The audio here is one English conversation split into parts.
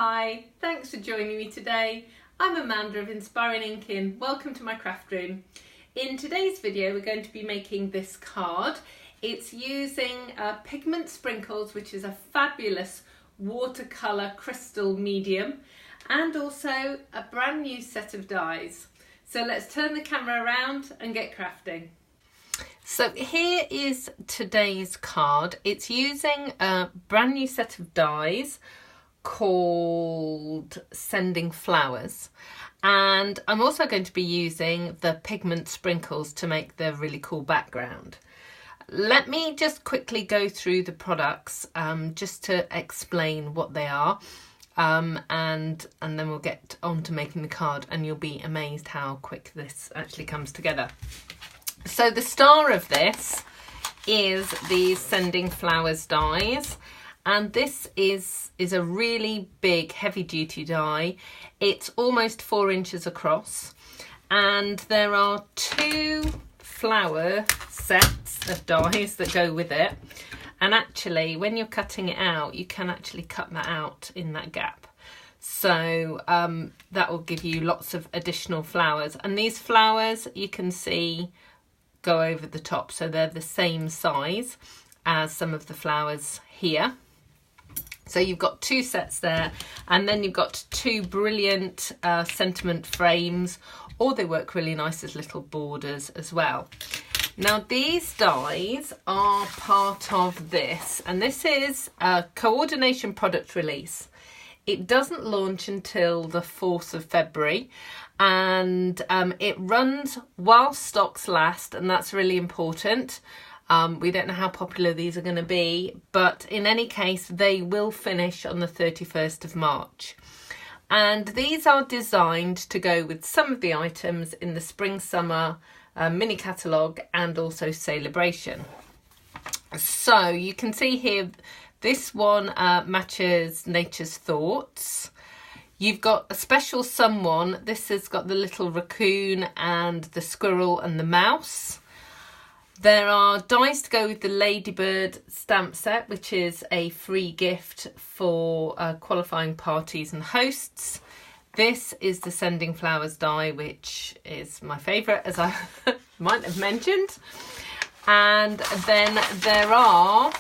Hi, thanks for joining me today. I'm Amanda of Inspiring Inkin. Welcome to my craft room. In today's video we're going to be making this card. It's using Pigment Sprinkles, which is a fabulous watercolour crystal medium, and also a brand new set of dies. So let's turn the camera around and get crafting. So here is today's card. It's using a brand new set of dies called Sending Flowers, and I'm also going to be using the Pigment Sprinkles to make the really cool background. Let me just quickly go through the products just to explain what they are, and then we'll get on to making the card, and you'll be amazed how quick this actually comes together. So the star of this is the Sending Flowers dies, and this is a really big heavy duty die. It's almost 4 inches across, and there are 2 flower sets of dies that go with it, and actually when you're cutting it out you can actually cut that out in that gap, so that will give you lots of additional flowers. And these flowers, you can see, go over the top, so they're the same size as some of the flowers here. So you've got 2 sets there, and then you've got 2 brilliant sentiment frames, or they work really nice as little borders as well. Now these dies are part of this, and this is a coordination product release. It doesn't launch until the 4th of February, and it runs while stocks last, and that's really important. We don't know how popular these are going to be, but in any case they will finish on the 31st of March. And these are designed to go with some of the items in the Spring Summer mini catalogue and also Celebration. So you can see here, this one matches Nature's Thoughts. You've got a special someone. This has got the little raccoon and the squirrel and the mouse. There are dies to go with the Ladybird stamp set, which is a free gift for qualifying parties and hosts. This is the Sending Flowers die, which is my favourite, as I might have mentioned. And then there are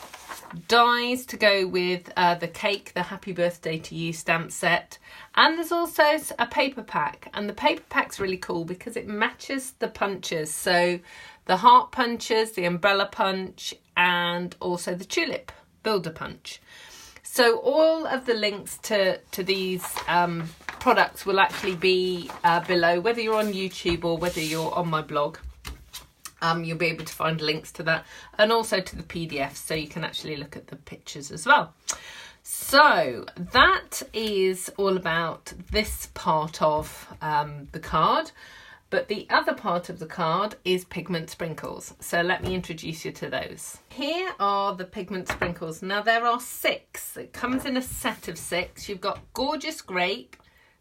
dies to go with the cake, the Happy Birthday to You stamp set. And there's also a paper pack, and the paper pack's really cool because it matches the punches. So the heart punches, the umbrella punch, and also the tulip builder punch. So all of the links to these products will actually be below, whether you're on YouTube or whether you're on my blog. You'll be able to find links to that, and also to the PDFs, so you can actually look at the pictures as well. So that is all about this part of the card. But the other part of the card is Pigment Sprinkles. So let me introduce you to those. Here are the Pigment Sprinkles. Now there are 6. It comes in a set of 6. You've got Gorgeous Grape,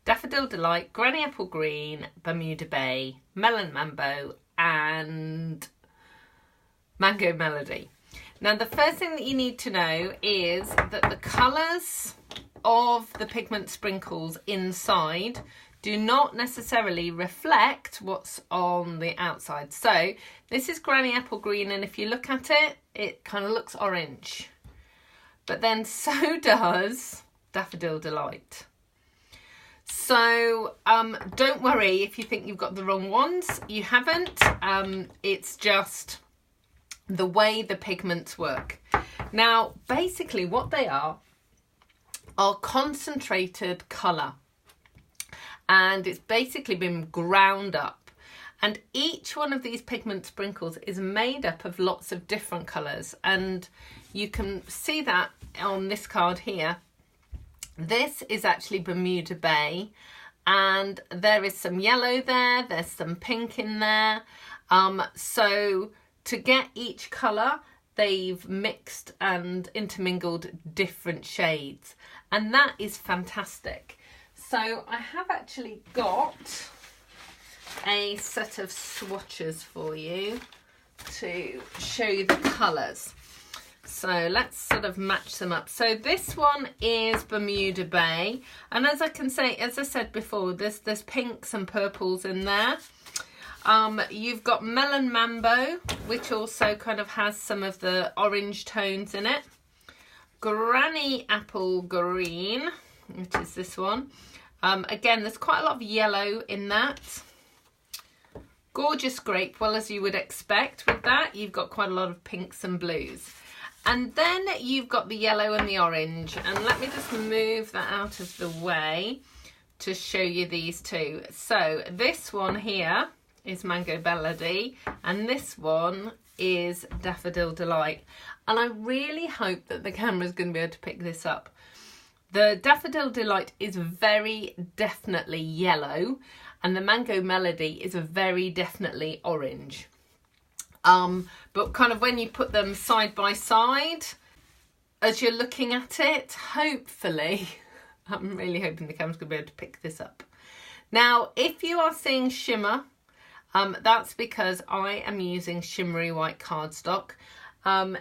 Daffodil Delight, Granny Apple Green, Bermuda Bay, Melon Mambo, and Mango Melody. Now the first thing that you need to know is that the colours of the Pigment Sprinkles inside do not necessarily reflect what's on the outside. So this is Granny Apple Green, and if you look at it, it kind of looks orange. But then so does Daffodil Delight. So don't worry if you think you've got the wrong ones. You haven't. It's just the way the pigments work. Now basically what they are concentrated colour. And it's basically been ground up, and each one of these Pigment Sprinkles is made up of lots of different colours, and you can see that on this card here. This is actually Bermuda Bay, and there is some yellow there, there's some pink in there. So to get each colour, they've mixed and intermingled different shades, and that is fantastic. So I have actually got a set of swatches for you to show you the colours. So let's sort of match them up. So this one is Bermuda Bay, and as I said before, there's pinks and purples in there. You've got Melon Mambo, which also kind of has some of the orange tones in it. Granny Apple Green, which is this one. Again, there's quite a lot of yellow in that. Gorgeous Grape, well, as you would expect with that, you've got quite a lot of pinks and blues. And then you've got the yellow and the orange. And let me just move that out of the way to show you these two. So this one here is Mango Melody, and this one is Daffodil Delight. And I really hope that the camera is going to be able to pick this up. The Daffodil Delight is very definitely yellow, and the Mango Melody is very definitely orange. But kind of when you put them side by side, as you're looking at it, hopefully, I'm really hoping the camera's going to be able to pick this up. Now, if you are seeing shimmer, that's because I am using shimmery white cardstock.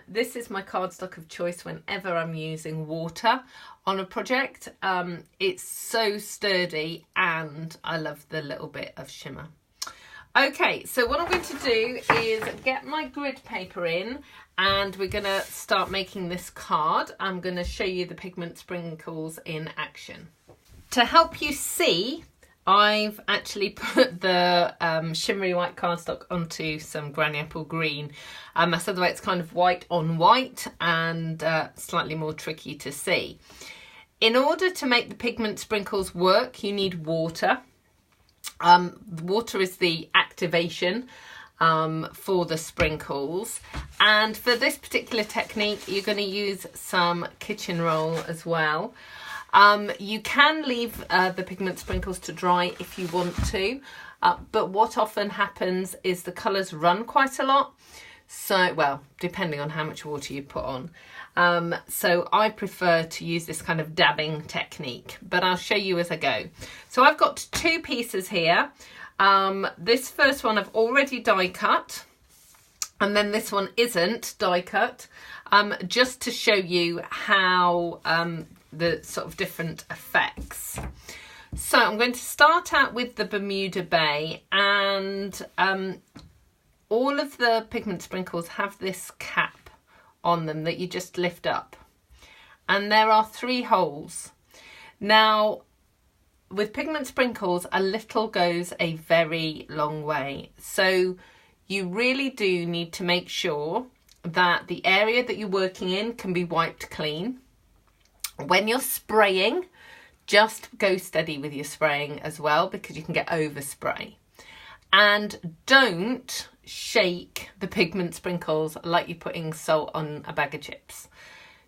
This is my cardstock of choice whenever I'm using water on a project. It's so sturdy and I love the little bit of shimmer. Okay, so what I'm going to do is get my grid paper in, and we're going to start making this card. I'm going to show you the Pigment Sprinkles in action. To help you see, I've actually put the shimmery white cardstock onto some Granny Apple Green. So the way it's kind of white on white and slightly more tricky to see. In order to make the pigment sprinkles work, you need water. Water is the activation for the sprinkles. And for this particular technique, you're going to use some kitchen roll as well. You can leave the pigment sprinkles to dry if you want to, but what often happens is the colours run quite a lot. So, well, depending on how much water you put on. So I prefer to use this kind of dabbing technique, but I'll show you as I go. So I've got two pieces here. This first one I've already die cut, and then this one isn't die cut, just to show you how the sort of different effects. So I'm going to start out with the Bermuda Bay, and all of the pigment sprinkles have this cap on them that you just lift up, and there are 3 holes. Now with pigment sprinkles, a little goes a very long way, so you really do need to make sure that the area that you're working in can be wiped clean. When you're spraying, just go steady with your spraying as well, because you can get overspray. And don't shake the pigment sprinkles like you're putting salt on a bag of chips.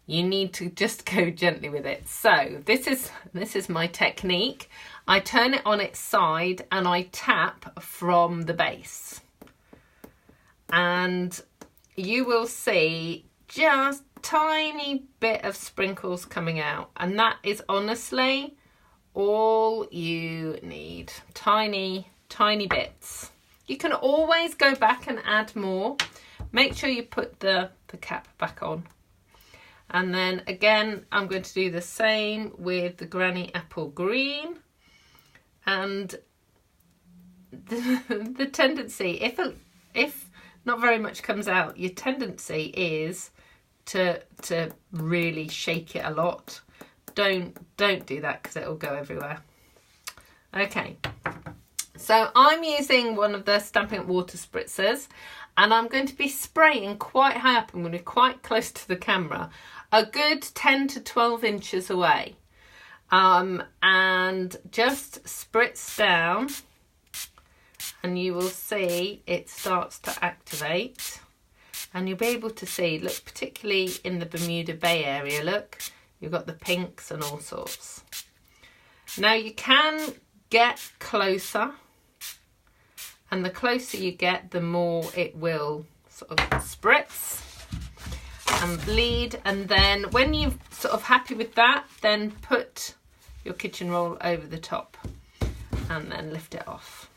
You need to just go gently with it. So this is my technique. I turn it on its side and I tap from the base. And you will see just tiny bit of sprinkles coming out, and that is honestly all you need. Tiny bits. You can always go back and add more. Make sure you put the cap back on. And then again, I'm going to do the same with the Granny Apple Green. And the tendency, if not very much comes out, your tendency is to really shake it a lot. Don't do that, because it'll go everywhere. Okay, so I'm using one of the Stampin' Up! Water spritzers, and I'm going to be spraying quite high up. I'm going to be quite close to the camera, a good 10 to 12 inches away, and just spritz down, and you will see it starts to activate. And you'll be able to see, look, particularly in the Bermuda Bay area, look, you've got the pinks and all sorts. Now you can get closer, and the closer you get, the more it will sort of spritz and bleed. And then when you're sort of happy with that, then put your kitchen roll over the top and then lift it off.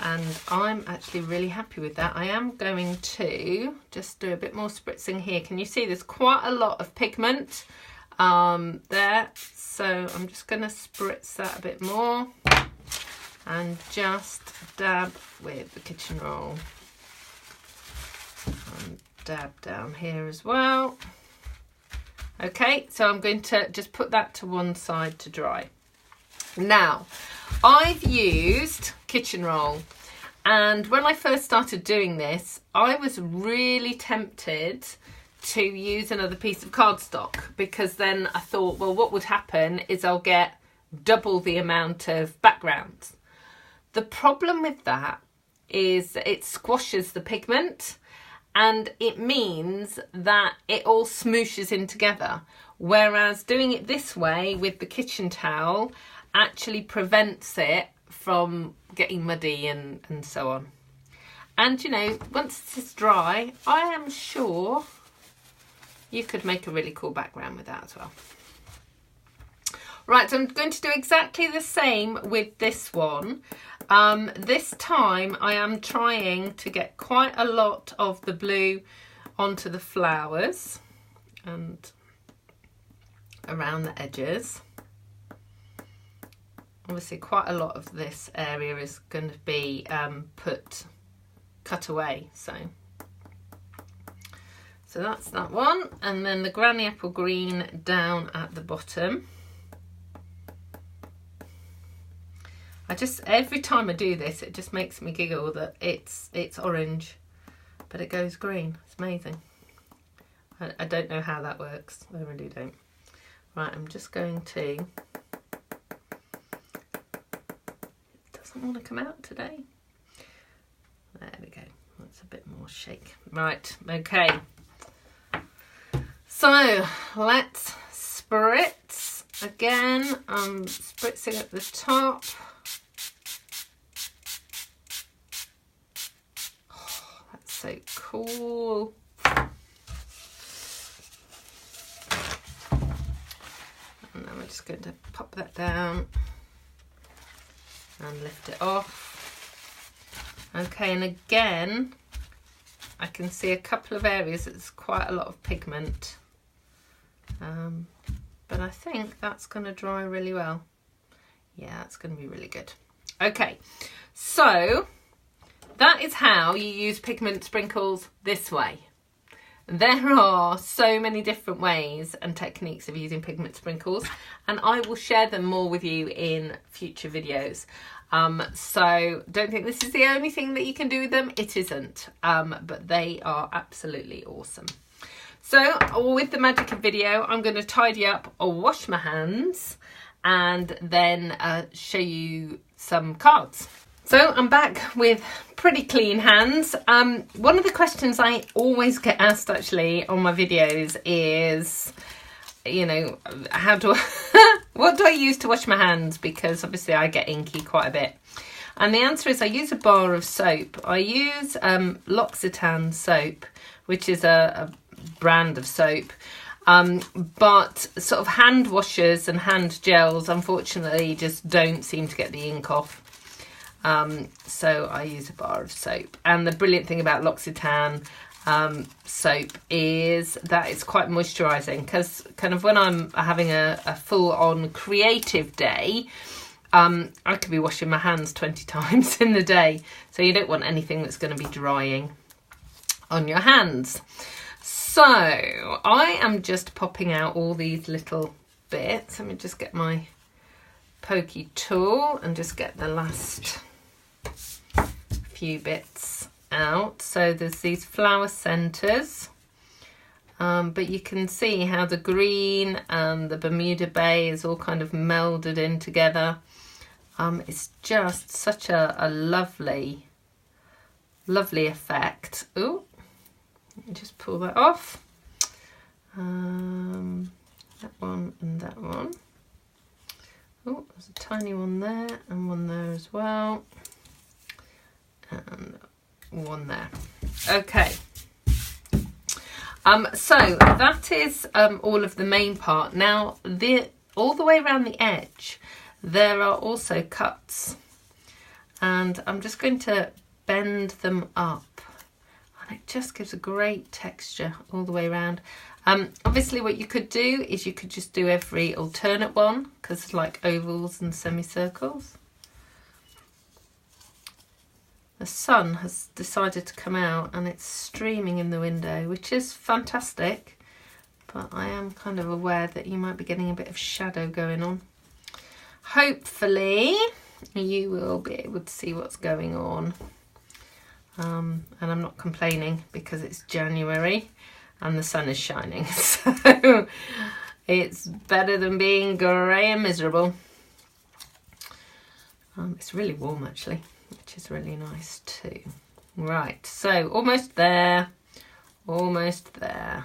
and I'm actually really happy with that. I am going to just do a bit more spritzing here. Can you see there's quite a lot of pigment there? So I'm just going to spritz that a bit more and just dab with the kitchen roll. And dab down here as well. Okay, so I'm going to just put that to one side to dry. Now, I've used kitchen roll, and when I first started doing this, I was really tempted to use another piece of cardstock, because then I thought, well, what would happen is I'll get double the amount of background. The problem with that is that it squashes the pigment, and it means that it all smooshes in together, whereas doing it this way with the kitchen towel actually prevents it from getting muddy and so on. And you know, once it's dry, I am sure you could make a really cool background with that as well. Right, so I'm going to do exactly the same with this one. This time I am trying to get quite a lot of the blue onto the flowers and around the edges. Obviously quite a lot of this area is going to be cut away, so that's that one. And then the granny apple green down at the bottom. Every time I do this, it just makes me giggle that it's orange, but it goes green. It's amazing. I don't know how that works. I really don't. Right, I'm just going to... It doesn't want to come out today. There we go. That's a bit more shake. Right, okay. So let's spritz again. I'm spritzing at the top. Oh, that's so cool. And then we're just going to pop that down and lift it off. Okay, and again, I can see a couple of areas that's quite a lot of pigment. But I think that's going to dry really well. Yeah, that's going to be really good. Okay, so that is how you use pigment sprinkles this way. There are so many different ways and techniques of using pigment sprinkles, and I will share them more with you in future videos. So don't think this is the only thing that you can do with them. It isn't, but they are absolutely awesome. So with the magic of video, I'm going to tidy up or wash my hands and then show you some cards. So I'm back with pretty clean hands. One of the questions I always get asked actually on my videos is, you know, how do I, what do I use to wash my hands? Because obviously I get inky quite a bit. And the answer is I use a bar of soap. I use L'Occitane soap, which is a brand of soap. But sort of hand washers and hand gels, unfortunately, just don't seem to get the ink off. So I use a bar of soap. And the brilliant thing about L'Occitane soap is that it's quite moisturising, because kind of when I'm having a full-on creative day, I could be washing my hands 20 times in the day. So you don't want anything that's going to be drying on your hands. So I am just popping out all these little bits. Let me just get my pokey tool and just get the last few bits out. So there's these flower centres, but you can see how the green and the Bermuda Bay is all kind of melded in together. It's just such a lovely effect. Ooh, let me just pull that off. That one and that one. Oh, there's a tiny one there and one there as well. And one there. Okay. So that is all of the main part. Now, all the way around the edge, there are also cuts. and I'm just going to bend them up, and it just gives a great texture all the way around. Obviously what you could do is you could just do every alternate one, because it's like ovals and semicircles. The sun has decided to come out and it's streaming in the window, which is fantastic, but I am kind of aware that you might be getting a bit of shadow going on. Hopefully you will be able to see what's going on. And I'm not complaining because it's January and the sun is shining, so it's better than being grey and miserable. It's really warm actually, which is really nice too. Right, so almost there, almost there.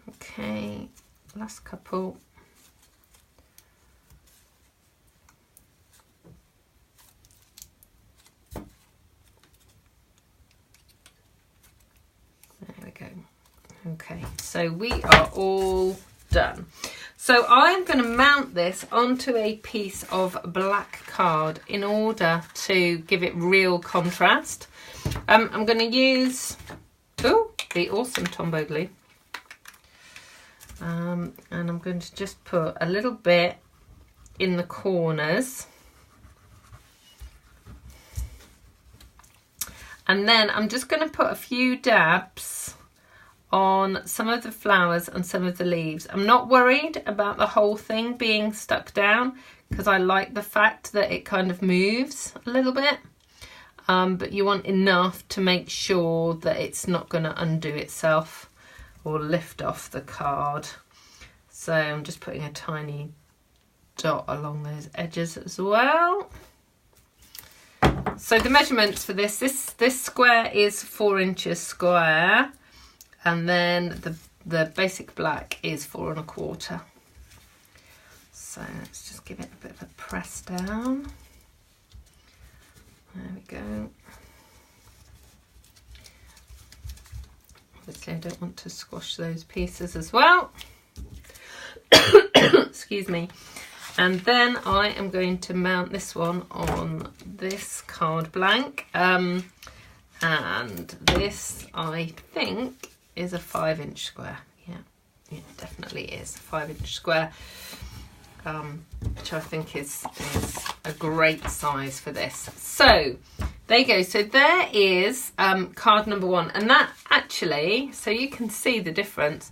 Okay, last couple. Okay, so we are all done. So I'm going to mount this onto a piece of black card in order to give it real contrast. I'm going to use the awesome Tombow glue, and I'm going to just put a little bit in the corners. And then I'm just going to put a few dabs on some of the flowers and some of the leaves. I'm not worried about the whole thing being stuck down because I like the fact that it kind of moves a little bit, but you want enough to make sure that it's not going to undo itself or lift off the card. So I'm just putting a tiny dot along those edges as well. So the measurements for this square is 4 inches square, and then the basic black is 4 1/4. So let's just give it a bit of a press down. There we go. Obviously I don't want to squash those pieces as well. Excuse me. And then I am going to mount this one on this card blank. And this, I think, is a 5-inch square. Yeah, it definitely is a 5-inch square, which I think is a great size for this. So there you go. So there is card number 1. And that actually, so you can see the difference.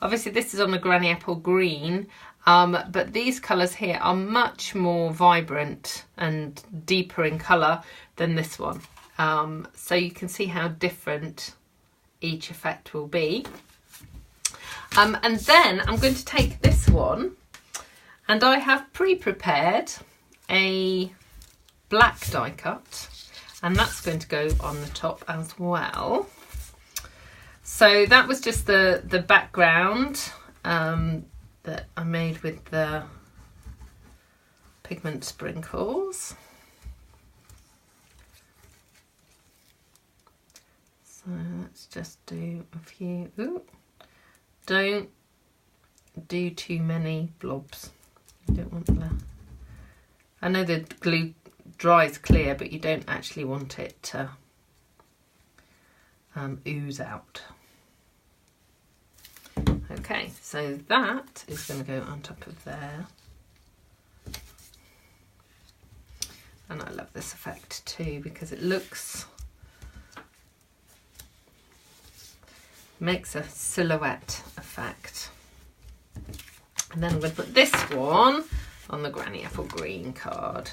Obviously this is on the Granny Apple Green, but these colours here are much more vibrant and deeper in colour than this one. So you can see how different each effect will be. And then I'm going to take this one, and I have pre-prepared a black die cut, and that's going to go on the top as well. So that was just the background that I made with the Pigment Sprinkles. So let's just do a few. Ooh, don't do too many blobs. You don't want the... I know the glue dries clear, but you don't actually want it to ooze out. Okay, so that is going to go on top of there. And I love this effect too because it makes a silhouette effect. And then I'm going to put this one on the Granny Apple Green card.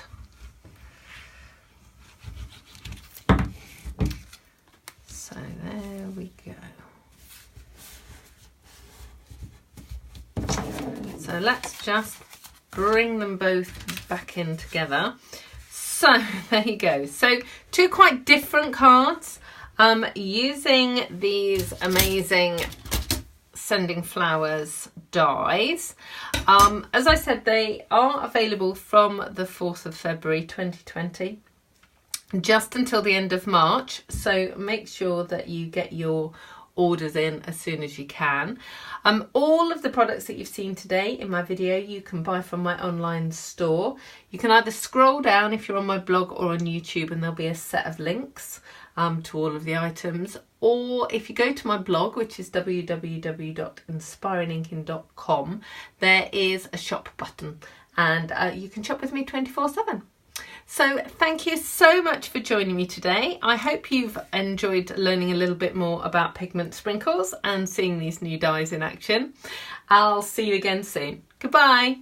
So there we go. So let's just bring them both back in together. So there you go. So 2 quite different cards, using these amazing Sending Flowers dies. As I said, they are available from the 4th of February 2020 just until the end of March. So make sure that you get your orders in as soon as you can. All of the products that you've seen today in my video you can buy from my online store. You can either scroll down if you're on my blog or on YouTube, and there'll be a set of links to all of the items. Or if you go to my blog, which is www.inspiringinkin.com, there is a shop button, and you can shop with me 24/7. So thank you so much for joining me today. I hope you've enjoyed learning a little bit more about Pigment Sprinkles and seeing these new dyes in action. I'll see you again soon. Goodbye.